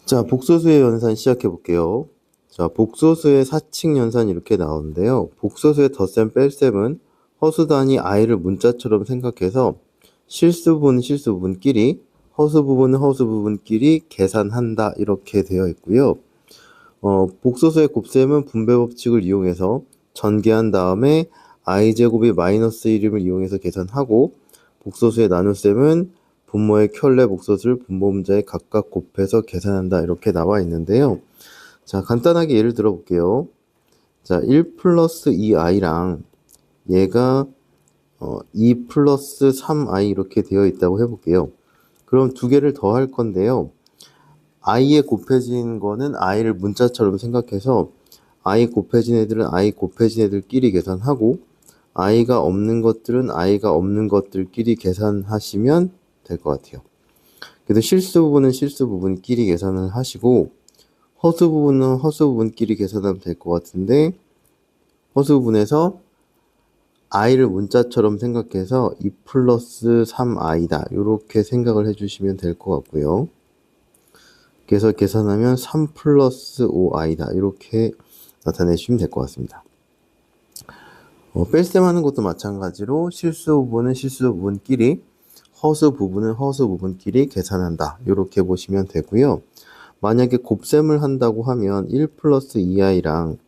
자, 복소수의 연산 시작해 볼게요. 자, 복소수의 사칙 연산 이렇게 나오는데요. 복소수의 덧셈 뺄셈은 허수단위 i를 문자처럼 생각해서 실수 부분은 실수 부분끼리, 허수 부분은 허수 부분끼리 계산한다 이렇게 되어 있고요. 복소수의 곱셈은 분배 법칙을 이용해서 전개한 다음에 i제곱이 마이너스 1임을 이용해서 계산하고, 복소수의 나눗셈은 분모의 켤레 복소수를 분모 문자에 각각 곱해서 계산한다 이렇게 나와 있는데요. 자, 간단하게 예를 들어 볼게요. 자, 1 플러스 2i랑 얘가 2 플러스 3i 이렇게 되어 있다고 해볼게요. 그럼 두 개를 더 할 건데요. i에 곱해진 거는 i를 문자처럼 생각해서 i 곱해진 애들은 i 곱해진 애들끼리 계산하고, i가 없는 것들은 i가 없는 것들끼리 계산하시면 될 것 같아요. 그래서 실수 부분은 실수 부분끼리 계산을 하시고, 허수 부분은 허수 부분끼리 계산하면 될 것 같은데, 허수 부분에서 i를 문자처럼 생각해서 2 플러스 3i다 이렇게 생각을 해주시면 될 것 같고요. 그래서 계산하면 3 플러스 5i다 이렇게 나타내시면 될 것 같습니다. 뺄셈하는 것도 마찬가지로 실수 부분은 실수 부분끼리, 허수 부분은 허수 부분끼리 계산한다 이렇게 보시면 되고요. 만약에 곱셈을 한다고 하면 1 플러스 2i랑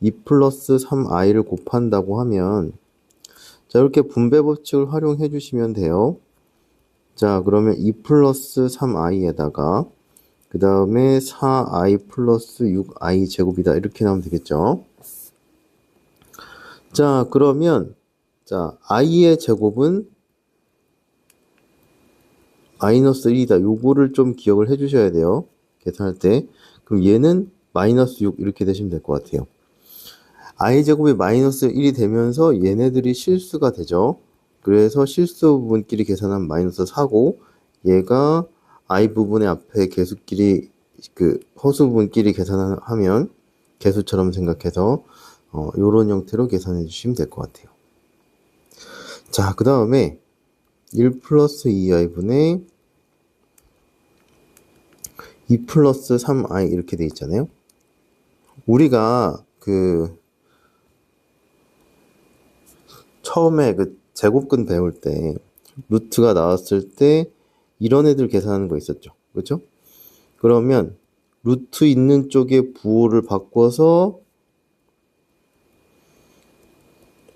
2 플러스 3i를 곱한다고 하면, 자, 이렇게 분배 법칙을 활용해 주시면 돼요. 자, 그러면 2 플러스 3i에다가 그 다음에 4i 플러스 6i 제곱이다 이렇게 나오면 되겠죠. 자, 그러면 자, i의 제곱은 마이너스 1이다. 요거를 좀 기억을 해 주셔야 돼요. 계산할 때. 그럼 얘는 마이너스 6 이렇게 되시면 될 것 같아요. i제곱이 마이너스 1이 되면서 얘네들이 실수가 되죠. 그래서 실수 부분끼리 계산하면 마이너스 4고, 얘가 i 부분의 앞에 개수끼리, 허수 부분끼리 계산하면 개수처럼 생각해서 요런 형태로 계산해 주시면 될 것 같아요. 자, 그 다음에 1 플러스 2i분의 2 플러스 3i 이렇게 돼 있잖아요. 우리가 처음에 제곱근 배울 때 루트가 나왔을 때 이런 애들 계산하는 거 있었죠. 그렇죠? 그러면 루트 있는 쪽에 부호를 바꿔서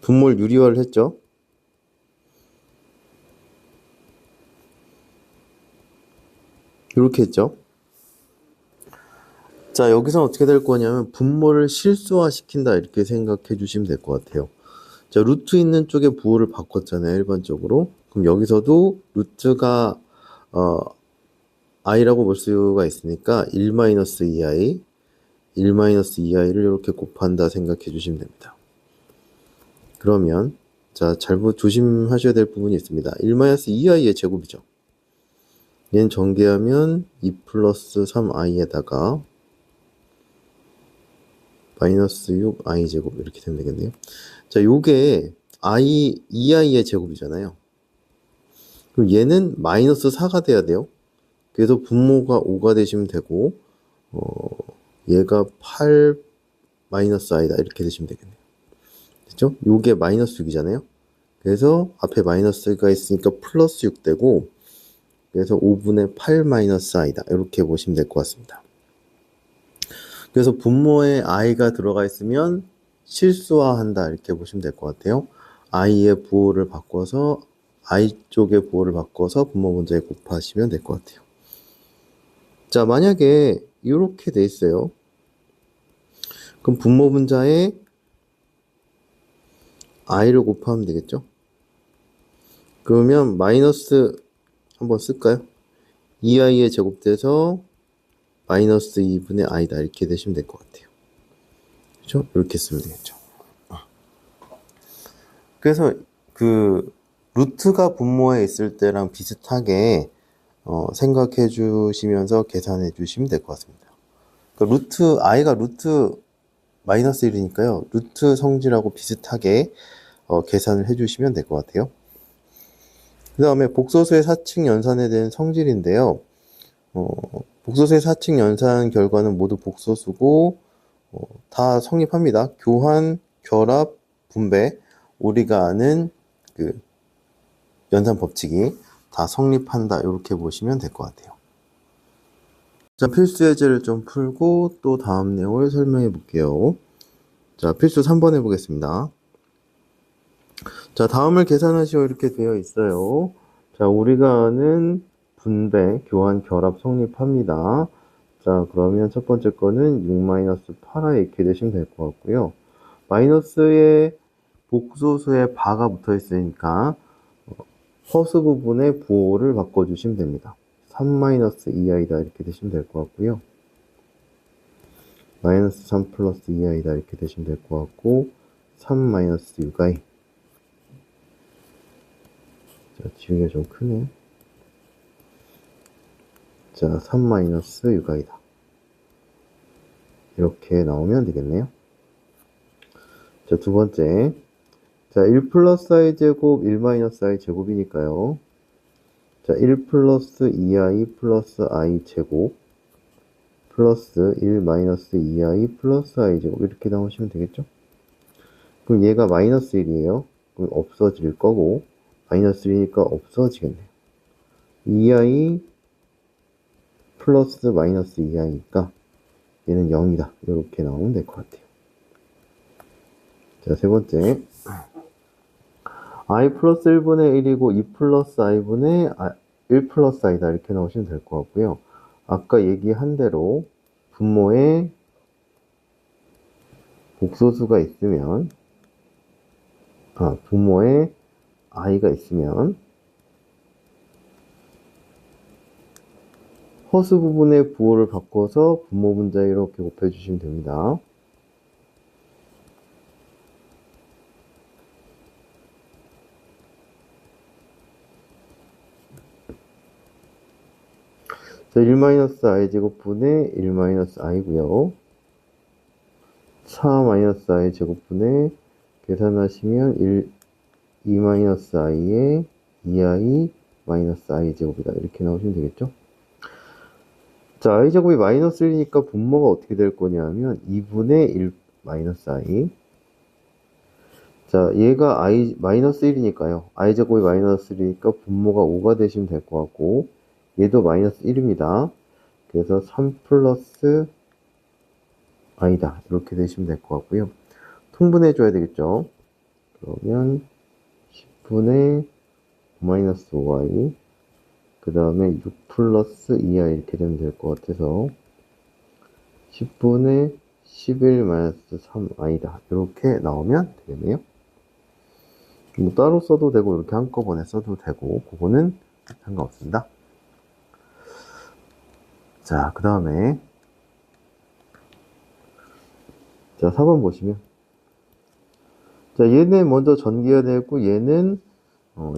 분모를 유리화를 했죠. 이렇게 했죠. 자, 여기서 어떻게 될 거냐면 분모를 실수화 시킨다 이렇게 생각해 주시면 될 것 같아요. 자, 루트 있는 쪽에 부호를 바꿨잖아요, 일반적으로. 그럼 여기서도 루트가 i라고 볼 수가 있으니까 1-2i, 1-2i를 이렇게 곱한다 생각해 주시면 됩니다. 그러면 자, 잘못 조심하셔야 될 부분이 있습니다. 1-2i의 제곱이죠. 얘는 전개하면 2 플러스 3i에다가 마이너스 6i 제곱 이렇게 되면 되겠네요. 자, 요게 2i의 제곱이잖아요. 그럼 얘는 마이너스 4가 돼야 돼요. 그래서 분모가 5가 되시면 되고, 얘가 8 마이너스 i다 이렇게 되시면 되겠네요. 그죠? 요게 마이너스 6이잖아요. 그래서 앞에 마이너스가 있으니까 플러스 6 되고, 그래서 5분의 8 마이너스 i다 이렇게 보시면 될 것 같습니다. 그래서 분모에 i가 들어가 있으면 실수화한다 이렇게 보시면 될 것 같아요. i의 부호를 바꿔서 i 쪽의 부호를 바꿔서 분모 문자에 곱하시면 될 것 같아요. 자, 만약에 이렇게 돼 있어요. 그럼 분모 문자에 i를 곱하면 되겠죠. 그러면 마이너스 한번 쓸까요? 2i의 제곱돼서 마이너스 2분의 i다 이렇게 되시면 될 것 같아요. 그렇죠? 이렇게 쓰면 되겠죠. 그래서 루트가 분모에 있을 때랑 비슷하게 생각해 주시면서 계산해 주시면 될 것 같습니다. 그러니까 i가 루트 마이너스 1이니까요. 루트 성질하고 비슷하게 계산을 해 주시면 될 것 같아요. 그 다음에 복소수의 사칙 연산에 대한 성질인데요. 복소수의 사칙 연산 결과는 모두 복소수고 다 성립합니다. 교환, 결합, 분배, 우리가 아는 그 연산 법칙이 다 성립한다. 이렇게 보시면 될 것 같아요. 자, 필수 예제를 좀 풀고 또 다음 내용을 설명해 볼게요. 자, 필수 3번 해보겠습니다. 자, 다음을 계산하시오 이렇게 되어 있어요. 자, 우리가 아는 분배, 교환, 결합 성립합니다. 자, 그러면 첫 번째 거는 6-8i 이렇게 되시면 될 것 같고요. 마이너스에 복소수에 바가 붙어 있으니까 허수 부분의 부호를 바꿔주시면 됩니다. 3-2i다 이렇게 되시면 될 것 같고요. 마이너스 3 플러스 2i다 이렇게 되시면 될 것 같고 3-6i. 자, 지우개가 좀 크네. 자, 3-6i다. 이렇게 나오면 되겠네요. 자, 두 번째. 자, 1 플러스 i 제곱, 1 마이너스 i 제곱이니까요. 자, 1 플러스 2i 플러스 i 제곱 플러스 1 마이너스 2i 플러스 i 제곱 이렇게 나오시면 되겠죠? 그럼 얘가 마이너스 1이에요. 그럼 없어질 거고 마이너스 1이니까 없어지겠네요. 2i 플러스 마이너스 2i니까 얘는 0이다. 이렇게 나오면 될 것 같아요. 자, 세 번째. i 플러스 1분의 1이고 2 플러스 i분의 1 플러스 i다. 이렇게 나오시면 될 것 같고요. 아까 얘기한 대로 분모에 복소수가 있으면, 분모에 i가 있으면 허수 부분의 부호를 바꿔서 분모 분자에 이렇게 곱해주시면 됩니다. 자, 1-i 제곱분의 1-i고요. 4-i 제곱분의 계산하시면 2-i에 2i 제곱이다. 이렇게 나오시면 되겠죠? 자, i제곱이 마이너스 1이니까 분모가 어떻게 될 거냐면 2분의 1 마이너스 i. 자, 얘가 마이너스 1이니까요. i제곱이 마이너스 1이니까 분모가 5가 되시면 될 것 같고 얘도 마이너스 1입니다. 그래서 3 플러스 i다. 이렇게 되시면 될 것 같고요. 통분해 줘야 되겠죠. 그러면 10분의 마이너스 5i 그 다음에 6 플러스 2i 이렇게 되면 될 것 같아서 10분의 11 마이너스 3i다. 이렇게 나오면 되겠네요. 뭐 따로 써도 되고 이렇게 한꺼번에 써도 되고 그거는 상관없습니다. 자, 그 다음에 자, 4번 보시면 자, 얘는 먼저 전개해야 되고 얘는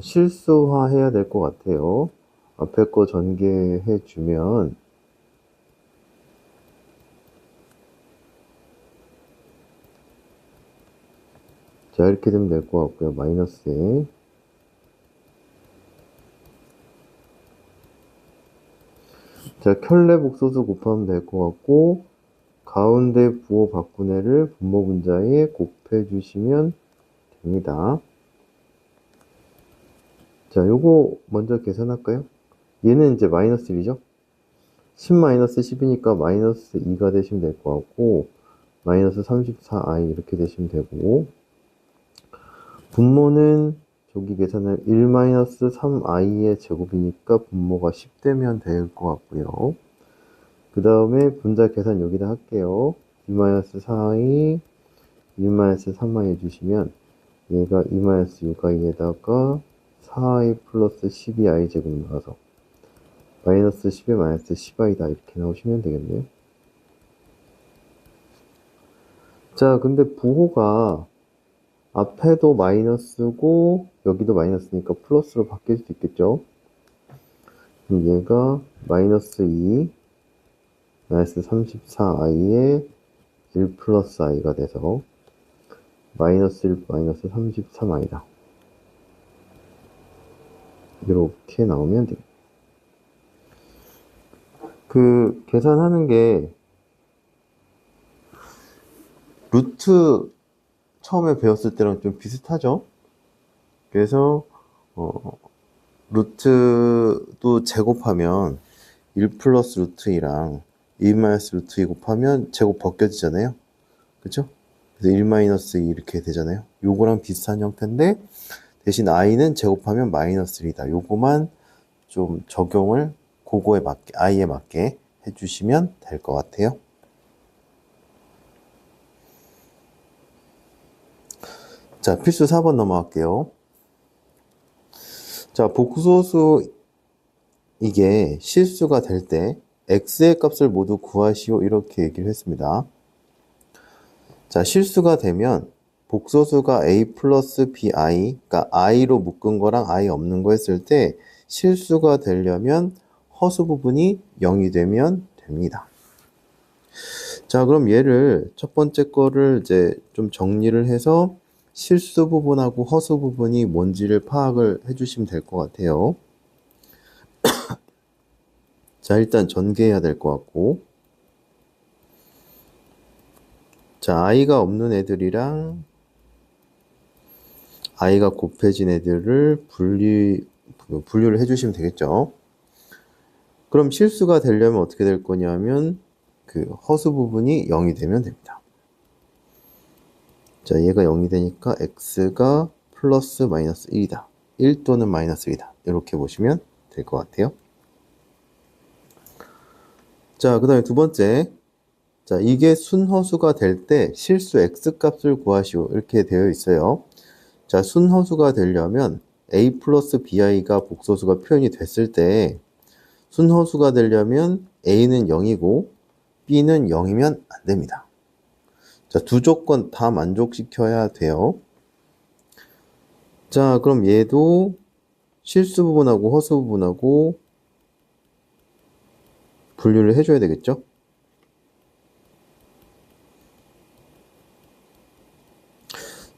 실수화 해야 될 것 같아요. 앞에 거 전개해 주면 자, 이렇게 되면 될 것 같고요. 마이너스에 자, 켤레 복소수 곱하면 될 것 같고 가운데 부호 바꾸네를 분모 분자에 곱해 주시면 됩니다. 자, 요거 먼저 계산할까요? 얘는 이제 마이너스 1이죠? 10 마이너스 10이니까 마이너스 2가 되시면 될 것 같고 마이너스 34i 이렇게 되시면 되고 분모는 저기 계산을 1 마이너스 3i의 제곱이니까 분모가 10 되면 될 것 같고요. 그 다음에 분자 계산 여기다 할게요. 2 마이너스 4i 1 마이너스 3i 해주시면 얘가 2 마이너스 6i에다가 4i 플러스 12i 제곱 나와서 마이너스 10에 마이너스 10i다 이렇게 나오시면 되겠네요. 자, 근데 부호가 앞에도 마이너스고 여기도 마이너스니까 플러스로 바뀔 수 있겠죠. 그럼 얘가 마이너스 2 마이너스 34i에 1 플러스 i가 돼서 마이너스 1 마이너스 33i다. 이렇게 나오면 돼요. 그 계산하는 게 루트 처음에 배웠을 때랑 좀 비슷하죠? 그래서 루트도 제곱하면 1 플러스 루트 2랑 2 마이너스 루트 2 곱하면 제곱 벗겨지잖아요. 그쵸? 그래서 1 마이너스 2 이렇게 되잖아요. 요거랑 비슷한 형태인데 대신 i는 제곱하면 마이너스 1이다. 요거만 좀 적용을 그거에 맞게, i에 맞게 해주시면 될 것 같아요. 자, 필수 4번 넘어갈게요. 자, 복소수 이게 실수가 될 때 x의 값을 모두 구하시오 이렇게 얘기를 했습니다. 자, 실수가 되면 복소수가 a 플러스 bi, 그러니까 i로 묶은 거랑 i 없는 거 했을 때 실수가 되려면 허수 부분이 0이 되면 됩니다. 자, 그럼 얘를 첫 번째 거를 이제 좀 정리를 해서 실수 부분하고 허수 부분이 뭔지를 파악을 해주시면 될 것 같아요. 자, 일단 전개해야 될 것 같고, 자, i가 없는 애들이랑 i가 곱해진 애들을 분류를 해주시면 되겠죠. 그럼 실수가 되려면 어떻게 될 거냐면 그 허수 부분이 0이 되면 됩니다. 자, 얘가 0이 되니까 x가 플러스 마이너스 1이다. 1 또는 마이너스 1이다. 이렇게 보시면 될 것 같아요. 자, 그 다음에 두 번째. 자, 이게 순허수가 될 때 실수 x값을 구하시오. 이렇게 되어 있어요. 자, 순허수가 되려면 a 플러스 bi가 복소수가 표현이 됐을 때 순허수가 되려면 a는 0이고 b는 0이면 안 됩니다. 자, 두 조건 다 만족시켜야 돼요. 자, 그럼 얘도 실수 부분하고 허수 부분하고 분류를 해줘야 되겠죠?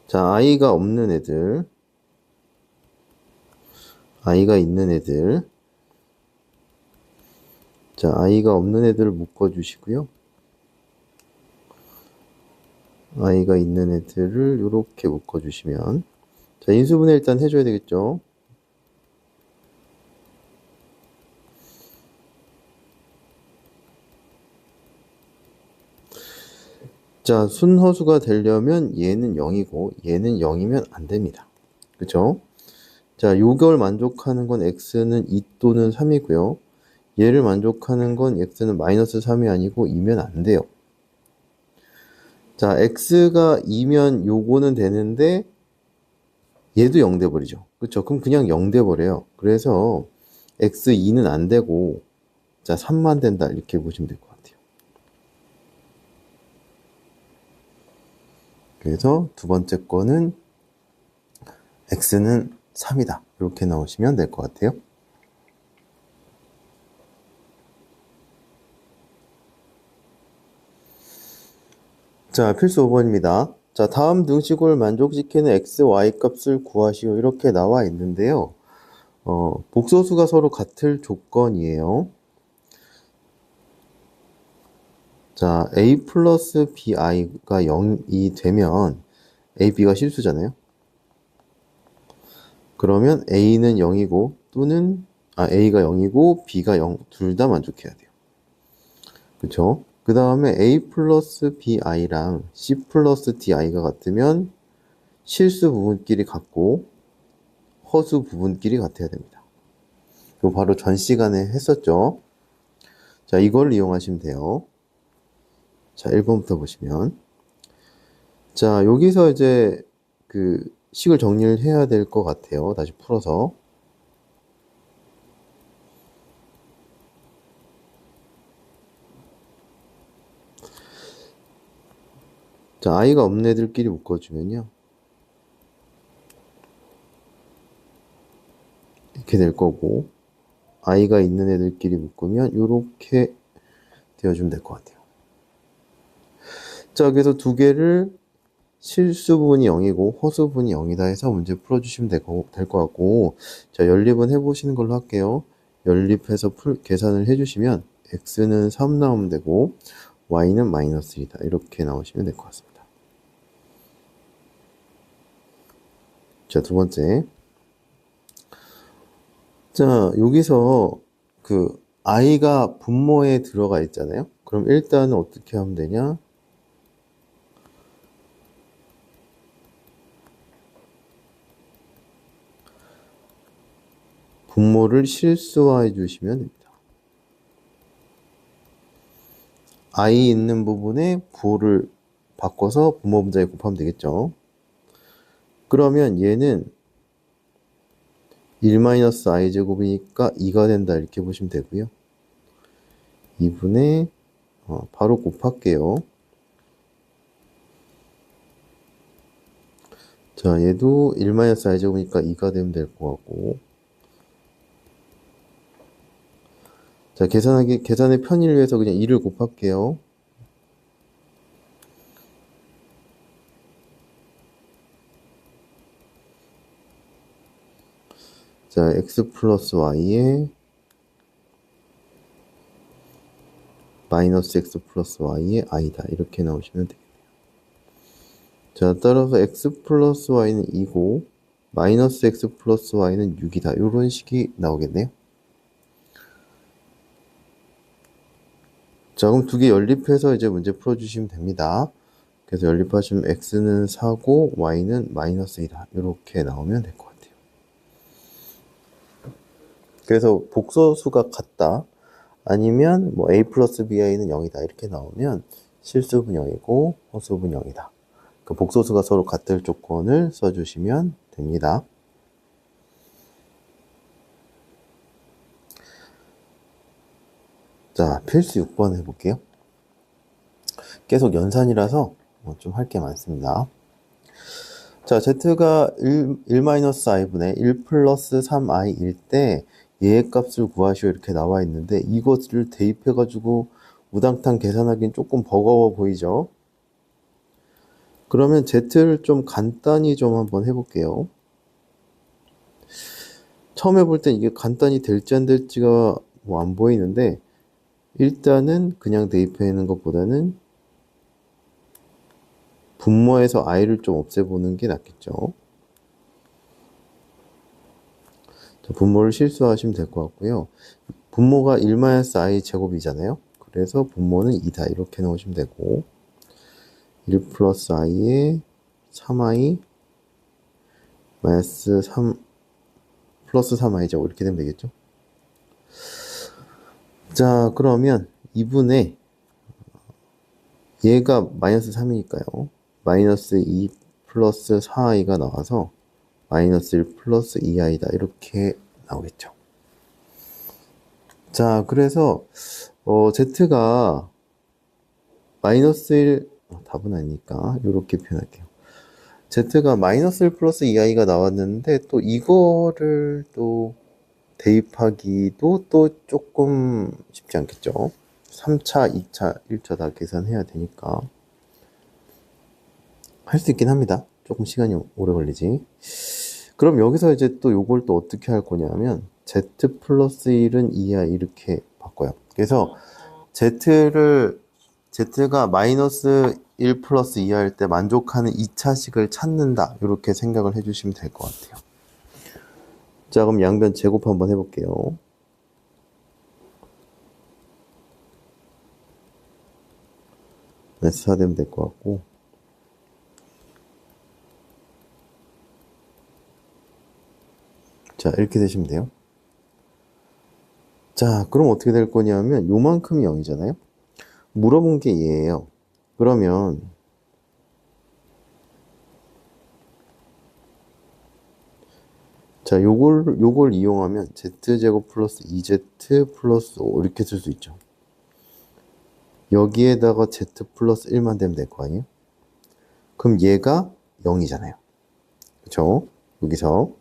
자, i가 없는 애들, i가 있는 애들. 자, i가 없는 애들을 묶어주시고요. i가 있는 애들을 이렇게 묶어주시면, 자, 인수분해 일단 해줘야 되겠죠? 자, 순허수가 되려면 얘는 0이고 얘는 0이면 안 됩니다. 그쵸? 자, 요걸 만족하는 건 x는 2 또는 3이고요. 얘를 만족하는 건 x는 마이너스 3이 아니고 2면 안 돼요. 자, x가 2면 요거는 되는데 얘도 0 돼버리죠. 그쵸? 그럼 그냥 0 돼버려요. 그래서 x2는 안 되고 자, 3만 된다 이렇게 보시면 될 것 같아요. 그래서 두 번째 거는 x는 3이다. 이렇게 나오시면 될 것 같아요. 자, 필수 5번입니다. 자, 다음 등식을 만족시키는 x, y 값을 구하시오. 이렇게 나와 있는데요. 복소수가 서로 같을 조건이에요. 자, a 플러스 bi가 0이 되면 a, b가 실수잖아요. 그러면 a는 0이고 또는 a가 0이고 b가 0, 둘 다 만족해야 돼요. 그쵸? 그 다음에 a 플러스 bi랑 c 플러스 di가 같으면 실수 부분끼리 같고 허수 부분끼리 같아야 됩니다. 이거 바로 전 시간에 했었죠. 자, 이걸 이용하시면 돼요. 자, 1번부터 보시면. 자, 여기서 이제 그 식을 정리를 해야 될 것 같아요. 다시 풀어서. 자, i가 없는 애들끼리 묶어주면요. 이렇게 될 거고, i가 있는 애들끼리 묶으면 이렇게 되어주면 될 것 같아요. 자, 그래서 두 개를 실수 부분이 0이고 허수 부분이 0이다 해서 문제 풀어주시면 될 것 같고, 자, 연립은 해보시는 걸로 할게요. 연립해서 계산을 해주시면 x는 3 나오면 되고 y는 마이너스 1이다. 이렇게 나오시면 될 것 같습니다. 자, 두 번째. 자, 여기서 그 i가 분모에 들어가 있잖아요. 그럼 일단은 어떻게 하면 되냐? 분모를 실수화해 주시면 됩니다. i 있는 부분에 부호를 바꿔서 분모 분자에 곱하면 되겠죠. 그러면 얘는 1-i 제곱이니까 2가 된다 이렇게 보시면 되고요. 2분의 바로 곱할게요. 자, 얘도 1-i 제곱이니까 2가 되면 될 것 같고. 자, 계산의 편의를 위해서 그냥 2를 곱할게요. 자, x 플러스 y에 마이너스 x 플러스 y에 i다. 이렇게 나오시면 되겠네요. 자, 따라서 x 플러스 y는 2고 마이너스 x 플러스 y는 6이다. 이런 식이 나오겠네요. 자, 그럼 두 개 연립해서 이제 문제 풀어주시면 됩니다. 그래서 연립하시면 x는 4고 y는 마이너스 2다. 이렇게 나오면 될 것 같아요. 그래서 복소수가 같다. 아니면 뭐 a 플러스 bi는 0이다. 이렇게 나오면 실수분 0이고 허수분 0이다. 그 복소수가 서로 같을 조건을 써주시면 됩니다. 자, 필수 6번 해볼게요. 계속 연산이라서 좀 할 게 많습니다. 자, z가 1-i분의 1 플러스 3i일 때 얘의 값을 구하시오 이렇게 나와 있는데 이것을 대입해가지고 우당탕 계산하기는 조금 버거워 보이죠? 그러면 z를 좀 간단히 좀 한번 해볼게요. 처음 해볼 땐 이게 간단히 될지 안 될지가 뭐 안 보이는데 일단은 그냥 대입하는 것보다는 분모에서 i를 좀 없애보는 게 낫겠죠. 자, 분모를 실수하시면 될 것 같고요. 분모가 1-i 제곱이잖아요. 그래서 분모는 2다. 이렇게 넣으시면 되고 1 플러스 i에 3i 마이너스 3 플러스 3i 제곱 이렇게 되면 되겠죠. 자, 그러면 2분의 얘가 마이너스 3이니까요. 마이너스 2 플러스 4i가 나와서 마이너스 1 플러스 2i다. 이렇게 나오겠죠. 자, 그래서 z가 마이너스 1 답은 아니니까 이렇게 표현할게요. z가 마이너스 1 플러스 2i가 나왔는데 또 이거를 또 대입하기도 또 조금 쉽지 않겠죠. 3차, 2차, 1차 다 계산해야 되니까 할 수 있긴 합니다. 조금 시간이 오래 걸리지. 그럼 여기서 이제 또 요걸 또 어떻게 할 거냐면 z 플러스 1은 2i 이렇게 바꿔요. 그래서 z가 마이너스 1 플러스 2할 때 만족하는 2차식을 찾는다. 이렇게 생각을 해주시면 될 것 같아요. 자, 그럼 양변 제곱 한번 해볼게요. S4 되면 될 것 같고. 자, 이렇게 되시면 돼요. 자, 그럼 어떻게 될 거냐면 요만큼이 0이잖아요. 물어본 게 얘예요. 그러면 자, 요걸 이용하면 z제곱 플러스 2z 플러스 5 이렇게 쓸 수 있죠. 여기에다가 z 플러스 1만 되면 될 거 아니에요? 그럼 얘가 0이잖아요. 그쵸? 여기서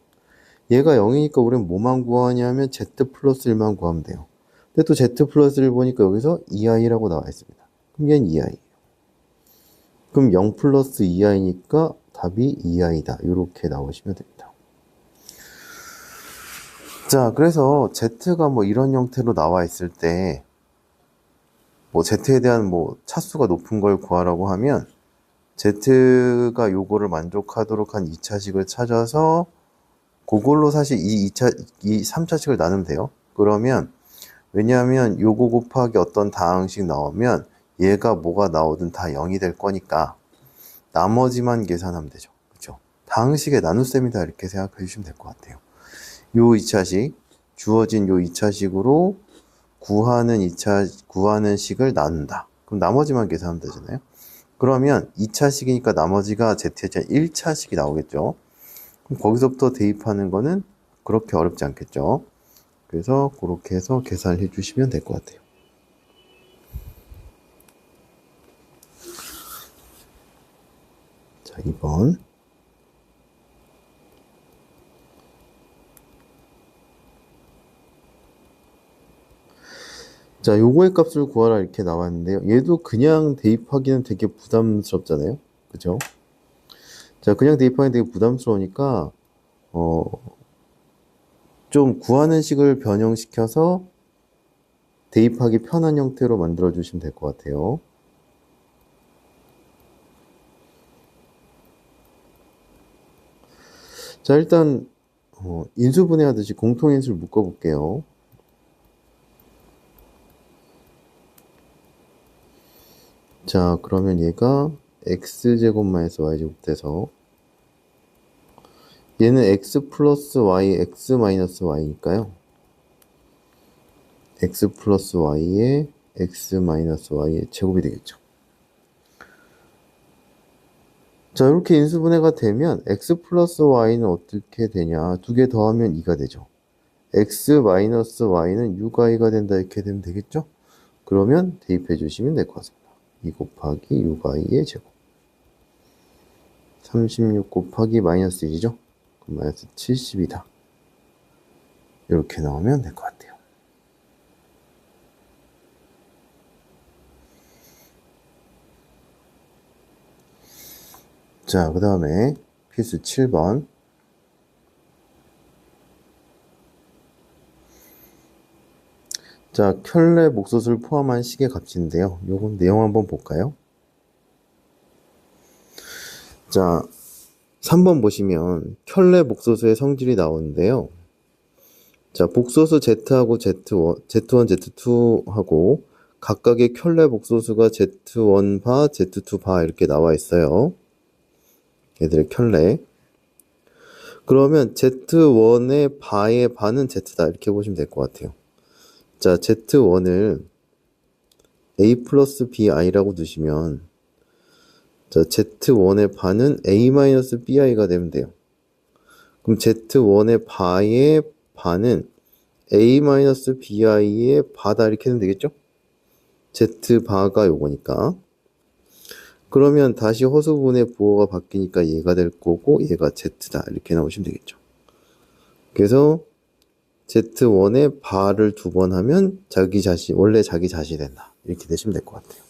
얘가 0이니까 우리는 뭐만 구하냐면 z 플러스 1만 구하면 돼요. 근데 또 z 플러스 1 보니까 여기서 2i라고 나와 있습니다. 그럼 얘는 2i. 그럼 0 플러스 2i니까 답이 2i다. 이렇게 나오시면 됩니다. 자, 그래서 z가 뭐 이런 형태로 나와 있을 때 뭐 Z에 대한 뭐 차수가 높은 걸 구하라고 하면 Z가 요거를 만족하도록 한 2차식을 찾아서 그걸로 사실 이 3차식을 나누면 돼요. 그러면 왜냐하면 요거 곱하기 어떤 다항식 나오면 얘가 뭐가 나오든 다 0이 될 거니까 나머지만 계산하면 되죠. 그렇죠? 다항식의 나눗셈이다 이렇게 생각해 주시면 될 것 같아요. 요 2차식 주어진 요 2차식으로 구하는 식을 나눈다. 그럼 나머지만 계산하면 되잖아요. 그러면 2차식이니까 나머지가 Z에 대한 1차식이 나오겠죠. 그럼 거기서부터 대입하는 거는 그렇게 어렵지 않겠죠. 그래서 그렇게 해서 계산을 해주시면 될 것 같아요. 자, 2번. 자, 요거의 값을 구하라 이렇게 나왔는데요. 얘도 그냥 대입하기는 되게 부담스럽잖아요. 그죠? 자, 그냥 대입하기는 되게 부담스러우니까 좀 구하는 식을 변형시켜서 대입하기 편한 형태로 만들어 주시면 될 것 같아요. 자, 일단 인수분해 하듯이 공통인수를 묶어 볼게요. 자, 그러면 얘가 x제곱 마이너스 y제곱 돼서 얘는 x 플러스 y, x 마이너스 y니까요. x 플러스 y에 x 마이너스 y의 제곱이 되겠죠. 자, 이렇게 인수분해가 되면 x 플러스 y는 어떻게 되냐. 두 개 더하면 2가 되죠. x 마이너스 y는 6i가 된다 이렇게 되면 되겠죠. 그러면 대입해 주시면 될 것 같습니다. 2 곱하기 6i의 제곱 36 곱하기 마이너스 1이죠. 그럼 마이너스 70이다. 이렇게 나오면 될 것 같아요. 자, 그 다음에 필수 7번. 자, 켤레 목소수를 포함한 식의 값인데요. 요건 내용 한번 볼까요? 자, 3번 보시면 켤레 목소수의 성질이 나오는데요. 자, 복소수 Z하고 Z1, Z2하고 각각의 켤레 목소수가 Z1 바, Z2 바 이렇게 나와 있어요. 얘들의 켤레. 그러면 Z1의 바의 바는 Z다 이렇게 보시면 될 것 같아요. 자, Z1을 A 플러스 BI라고 두시면 자, Z1의 바는 A-BI가 되면 돼요. 그럼 Z1의 바의 바는 A-BI의 바다 이렇게 되면 되겠죠? Z바가 요거니까. 그러면 다시 허수분의 부호가 바뀌니까 얘가 될 거고 얘가 Z다 이렇게 나오시면 되겠죠. 그래서 Z1의 바를 두 번 하면 원래 자기 자신이 된다. 이렇게 되시면 될 것 같아요.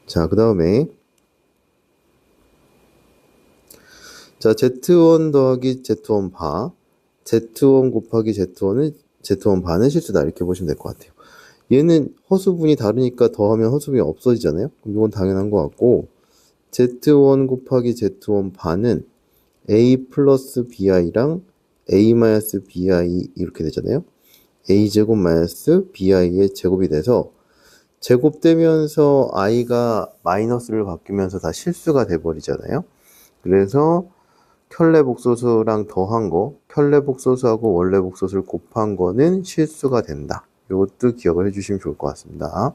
자, 그 다음에 자, Z1 더하기 Z1 바 Z1 곱하기 Z1 바는 실수다 이렇게 보시면 될 것 같아요. 얘는 허수분이 다르니까 더하면 허수분이 없어지잖아요. 그럼 이건 당연한 것 같고 Z1 곱하기 Z1 바는 A 플러스 BI랑 A 마이너스 BI 이렇게 되잖아요. A제곱 마이너스 BI의 제곱이 돼서 제곱되면서 I가 마이너스를 바뀌면서 다 실수가 돼버리잖아요. 그래서 켤레 복소수랑 더한 거, 켤레 복소수하고 원래 복소수를 곱한 거는 실수가 된다. 이것도 기억을 해주시면 좋을 것 같습니다.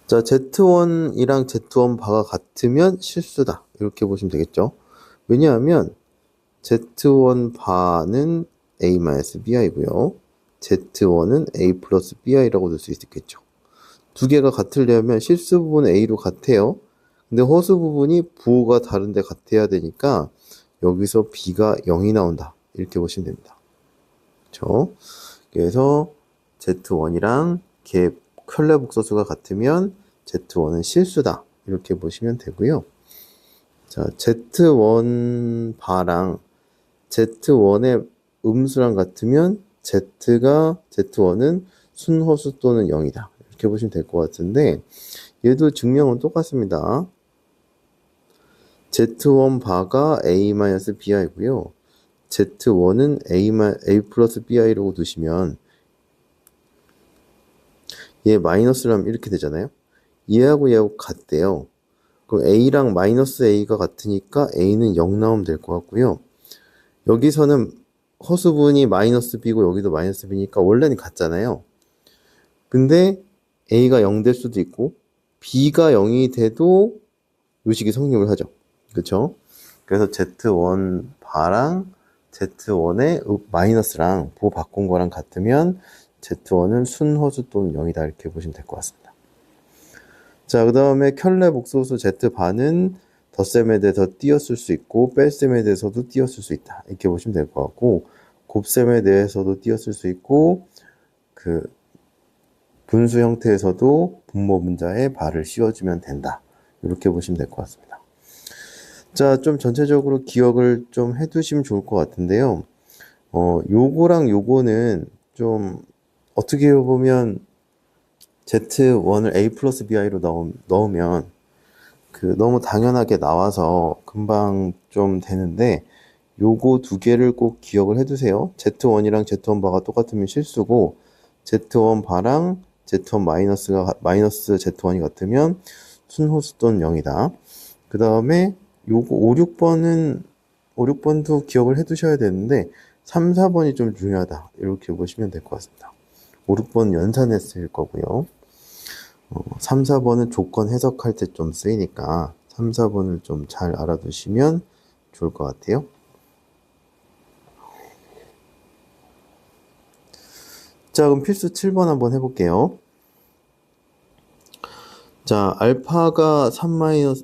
자, Z1이랑 Z1 바가 같으면 실수다. 이렇게 보시면 되겠죠. 왜냐하면 Z1 바는 A-BI고요. Z1은 A 플러스 BI라고 둘 수 있겠죠. 두 개가 같으려면 실수 부분 A로 같아요. 근데 허수 부분이 부호가 다른데 같아야 되니까 여기서 B가 0이 나온다. 이렇게 보시면 됩니다. 그렇죠? 그래서 Z1이랑 켤레 복소수가 같으면 Z1은 실수다. 이렇게 보시면 되고요. 자, Z1 바랑 Z1의 음수랑 같으면 Z1은 순허수 또는 0이다. 이렇게 보시면 될 것 같은데 얘도 증명은 똑같습니다. Z1 바가 A-bi고요. Z1은 A 플러스 bi라고 두시면 얘 마이너스라면 이렇게 되잖아요. 얘하고 같대요. 그럼 A랑 마이너스 A가 같으니까 A는 0 나오면 될 것 같고요. 여기서는 허수분이 마이너스 B고 여기도 마이너스 B니까 원래는 같잖아요. 근데 A가 0 될 수도 있고 B가 0이 돼도 요식이 성립을 하죠. 그쵸? 그래서 Z1 바랑 Z1의 마이너스랑 보 바꾼 거랑 같으면 Z1은 순허수 또는 0이다 이렇게 보시면 될 것 같습니다. 자, 그 다음에 켤레 복소수 Z반은 덧셈에 대해서 띄었을 수 있고 뺄셈에 대해서도 띄었을 수 있다 이렇게 보시면 될 것 같고 곱셈에 대해서도 띄었을 수 있고 그 분수 형태에서도 분모 분자에 발을 씌워주면 된다 이렇게 보시면 될 것 같습니다. 자, 좀 전체적으로 기억을 좀 해두시면 좋을 것 같은데요. 요거랑 요거는 좀 어떻게 보면 Z1을 A 플러스 BI로 넣으면 너무 당연하게 나와서 금방 좀 되는데 요거 두 개를 꼭 기억을 해두세요. Z1이랑 Z1 바가 똑같으면 실수고 Z1 바랑 Z1 마이너스 Z1이 같으면 순호수 또는 0이다. 그 다음에 요거 5, 6번도 기억을 해두셔야 되는데 3, 4번이 좀 중요하다. 이렇게 보시면 될 것 같습니다. 5, 6번 연산에 쓰일 거고요. 3, 4번은 조건 해석할 때 좀 쓰이니까 3, 4번을 좀 잘 알아두시면 좋을 것 같아요. 자, 그럼 필수 7번 한번 해볼게요. 자, 알파가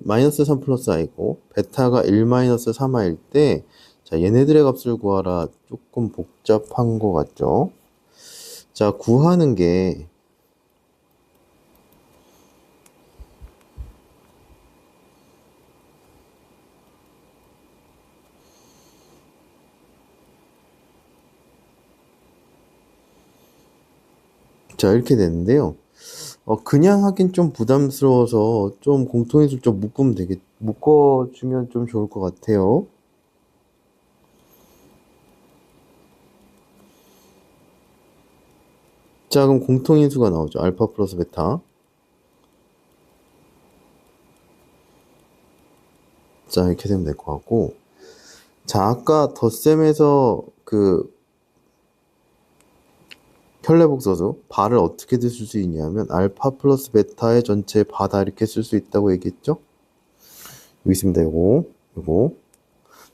마이너스 3 플러스 i고 베타가 1 마이너스 3i일 때 자, 얘네들의 값을 구하라. 조금 복잡한 것 같죠? 자, 구하는 게 자, 이렇게 되는데요. 그냥 하긴 좀 부담스러워서 좀 공통인수를 좀 묶어주면 좀 좋을 것 같아요. 자, 그럼 공통인수가 나오죠. 알파 플러스 베타. 자, 이렇게 되면 될 것 같고. 자, 아까 덧셈에서 켤레복소수 바를 어떻게 쓸 수 있냐면 알파 플러스 베타의 전체 바다 이렇게 쓸 수 있다고 얘기했죠? 여기 있습니다. 요거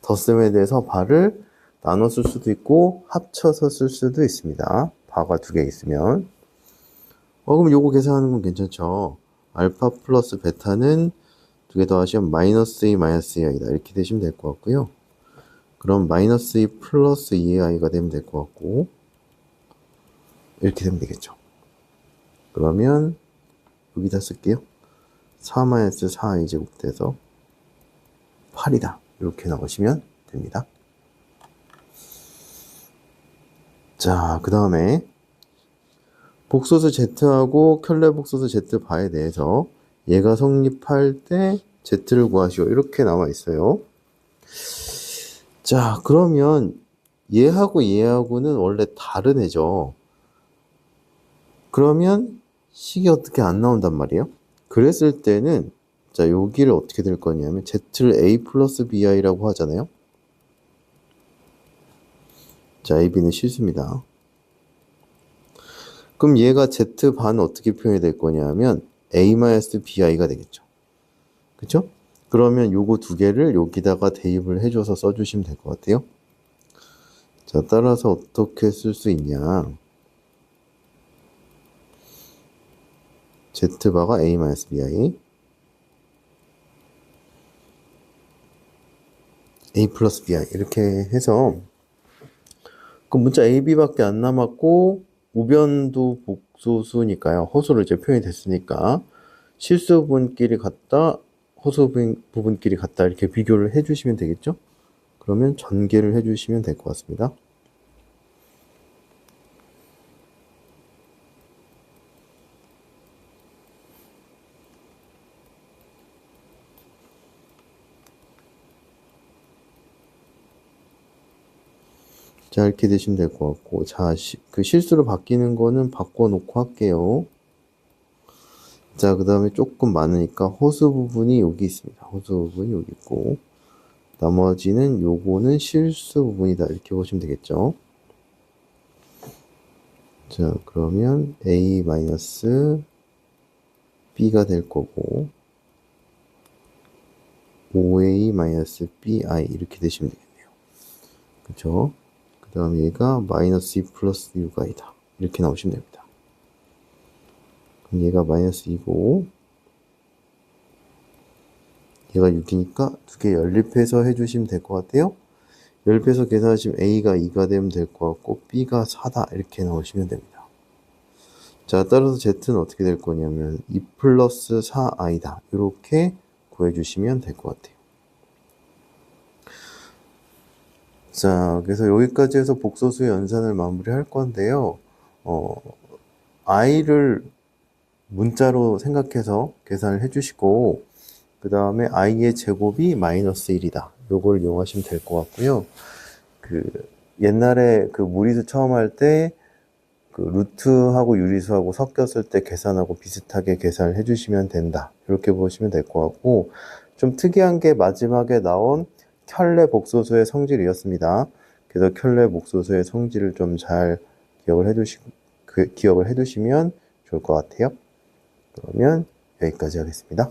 덧셈에 대해서 바를 나눠 쓸 수도 있고 합쳐서 쓸 수도 있습니다. 바가 두 개 있으면 그럼 요거 계산하는 건 괜찮죠? 알파 플러스 베타는 두 개 더하시면 마이너스 2 마이너스 2i다 이렇게 되시면 될 것 같고요. 그럼 마이너스 2 플러스 2i가 되면 될 것 같고 이렇게 되면 되겠죠. 그러면 여기다 쓸게요. 4 마이너스 4i 제곱 돼서 8이다. 이렇게 나오시면 됩니다. 자, 그 다음에 복소수 Z하고 켤레 복소수 Z바에 대해서 얘가 성립할 때 Z를 구하시오. 이렇게 나와 있어요. 자, 그러면 얘하고는 원래 다른 애죠. 그러면 식이 어떻게 안 나온단 말이에요? 그랬을 때는 자, 여기를 어떻게 될 거냐면 Z를 A 플러스 BI라고 하잖아요. 자, AB는 실수입니다. 그럼 얘가 Z반은 어떻게 표현이 될 거냐면 A-BI가 되겠죠. 그쵸? 그러면 요거 두 개를 여기다가 대입을 해줘서 써주시면 될 것 같아요. 자, 따라서 어떻게 쓸 수 있냐. Z바가 A-BI A 플러스 BI 이렇게 해서 그 문자 AB밖에 안 남았고 우변도 복소수니까요. 허수로 이제 표현이 됐으니까 실수 부분끼리 같다, 허수 부분끼리 같다 이렇게 비교를 해주시면 되겠죠? 그러면 전개를 해주시면 될 것 같습니다. 자, 이렇게 되시면 될 것 같고, 자, 그 실수로 바뀌는 거는 바꿔놓고 할게요. 자, 그 다음에 조금 많으니까 허수 부분이 여기 있습니다. 허수 부분이 여기 있고, 나머지는 요거는 실수 부분이다. 이렇게 보시면 되겠죠. 자, 그러면 A-B가 될 거고, OA-BI 이렇게 되시면 되겠네요. 그쵸? 그 다음에 얘가 -2 플러스 U가이다. 이렇게 나오시면 됩니다. 그럼 얘가 -2고, 얘가 6이니까 두 개 연립해서 해주시면 될 것 같아요. 연립해서 계산하시면 A가 2가 되면 될 것 같고, B가 4다. 이렇게 나오시면 됩니다. 자, 따라서 Z는 어떻게 될 거냐면 2 플러스 4i다. 이렇게 구해주시면 될 것 같아요. 자, 그래서 여기까지 해서 복소수의 연산을 마무리할 건데요. i를 문자로 생각해서 계산을 해주시고, 그 다음에 i의 제곱이 -1이다. 요걸 이용하시면 될 것 같고요. 옛날에 그 무리수 처음 할 때 그 루트하고 유리수하고 섞였을 때 계산하고 비슷하게 계산을 해주시면 된다. 이렇게 보시면 될 것 같고, 좀 특이한 게 마지막에 나온 켤레 복소수의 성질이었습니다. 그래서 켤레 복소수의 성질을 좀 잘 기억을 해두시면 좋을 것 같아요. 그러면 여기까지 하겠습니다.